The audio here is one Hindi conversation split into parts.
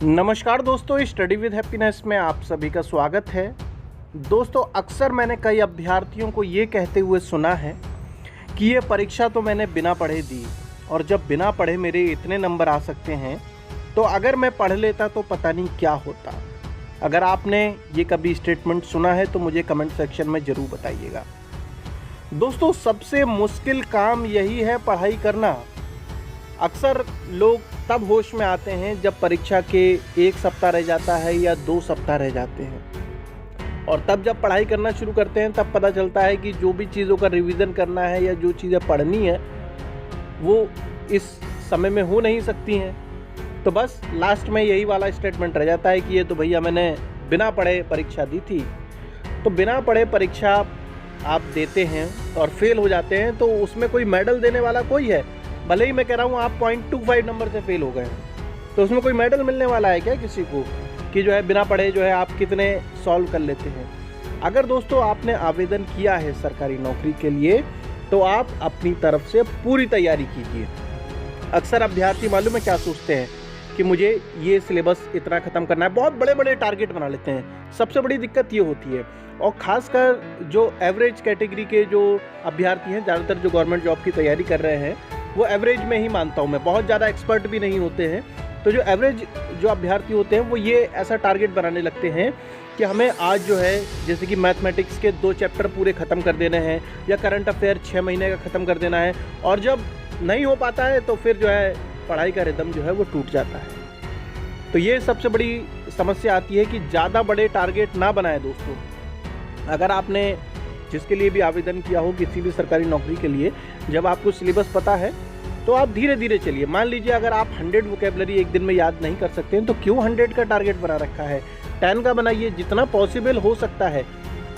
नमस्कार दोस्तों, स्टडी विद हैप्पीनेस में आप सभी का स्वागत है। दोस्तों, अक्सर मैंने कई अभ्यर्थियों को ये कहते हुए सुना है कि ये परीक्षा तो मैंने बिना पढ़े दी और जब बिना पढ़े मेरे इतने नंबर आ सकते हैं तो अगर मैं पढ़ लेता तो पता नहीं क्या होता। अगर आपने ये कभी स्टेटमेंट सुना है तो मुझे कमेंट सेक्शन में ज़रूर बताइएगा। दोस्तों, सबसे मुश्किल काम यही है पढ़ाई करना। अक्सर लोग तब होश में आते हैं जब परीक्षा के 1 सप्ताह रह जाता है या 2 सप्ताह रह जाते हैं, और तब जब पढ़ाई करना शुरू करते हैं तब पता चलता है कि जो भी चीज़ों का रिवीजन करना है या जो चीज़ें पढ़नी है वो इस समय में हो नहीं सकती हैं। तो बस लास्ट में यही वाला स्टेटमेंट रह जाता है कि ये तो भैया मैंने बिना पढ़े परीक्षा दी थी। तो बिना पढ़े परीक्षा आप देते हैं और फेल हो जाते हैं तो उसमें कोई मेडल देने वाला कोई है? भले ही मैं कह रहा हूँ आप 0.25 नंबर से फेल हो गए हैं तो उसमें कोई मेडल मिलने वाला है क्या किसी को कि जो है बिना पढ़े जो है आप कितने सॉल्व कर लेते हैं? अगर दोस्तों आपने आवेदन किया है सरकारी नौकरी के लिए तो आप अपनी तरफ से पूरी तैयारी कीजिए। अक्सर अभ्यर्थी मालूम है क्या सोचते हैं कि मुझे ये सिलेबस इतना ख़त्म करना है, बहुत बड़े बड़े टारगेट बना लेते हैं। सबसे बड़ी दिक्कत ये होती है, और ख़ासकर जो एवरेज कैटेगरी के जो अभ्यर्थी हैं, ज़्यादातर जो गवर्नमेंट जॉब की तैयारी कर रहे हैं वो एवरेज में ही मानता हूँ मैं, बहुत ज़्यादा एक्सपर्ट भी नहीं होते हैं। तो जो एवरेज जो अभ्यर्थी होते हैं वो ये ऐसा टारगेट बनाने लगते हैं कि हमें आज जो है जैसे कि मैथमेटिक्स के 2 चैप्टर पूरे ख़त्म कर देने हैं या करंट अफेयर 6 महीने का ख़त्म कर देना है, और जब नहीं हो पाता है तो फिर जो है पढ़ाई का रिदम जो है वो टूट जाता है। तो ये सबसे बड़ी समस्या आती है कि ज़्यादा बड़े टारगेट ना बनाएं दोस्तों। अगर आपने जिसके लिए भी आवेदन किया हो किसी भी सरकारी नौकरी के लिए, जब आपको सिलेबस पता है तो आप धीरे धीरे चलिए। मान लीजिए अगर आप 100 वोकेबलरी एक दिन में याद नहीं कर सकते हैं तो क्यों 100 का टारगेट बना रखा है? 10 का बनाइए, जितना पॉसिबल हो सकता है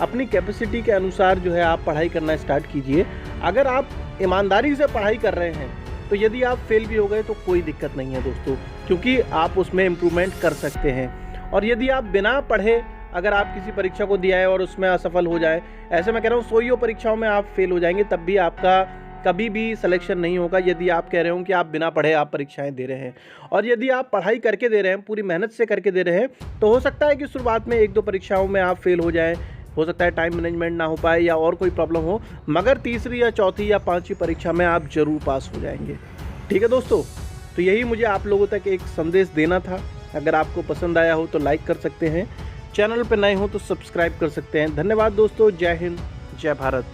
अपनी कैपेसिटी के अनुसार जो है आप पढ़ाई करना स्टार्ट कीजिए। अगर आप ईमानदारी से पढ़ाई कर रहे हैं तो यदि आप फेल भी हो गए तो कोई दिक्कत नहीं है दोस्तों, क्योंकि आप उसमें इम्प्रूवमेंट कर सकते हैं। और यदि आप बिना पढ़े अगर आप किसी परीक्षा को दिया है और उसमें असफल हो जाए, ऐसे मैं कह रहा हूँ 100 परीक्षाओं में आप फेल हो जाएंगे, तब भी आपका कभी भी सिलेक्शन नहीं होगा। यदि आप कह रहे हो कि आप बिना पढ़े आप परीक्षाएं दे रहे हैं, और यदि आप पढ़ाई करके दे रहे हैं, पूरी मेहनत से करके दे रहे हैं, तो हो सकता है कि शुरुआत में 1-2 परीक्षाओं में आप फेल हो जाएं, हो सकता है टाइम मैनेजमेंट ना हो पाए या और कोई प्रॉब्लम हो, मगर तीसरी या चौथी या 5वीं परीक्षा में आप ज़रूर पास हो जाएंगे। ठीक है दोस्तों, तो यही मुझे आप लोगों तक एक संदेश देना था। अगर आपको पसंद आया हो तो लाइक कर सकते हैं, चैनल पर नए हो तो सब्सक्राइब कर सकते हैं। धन्यवाद दोस्तों, जय हिंद, जय भारत।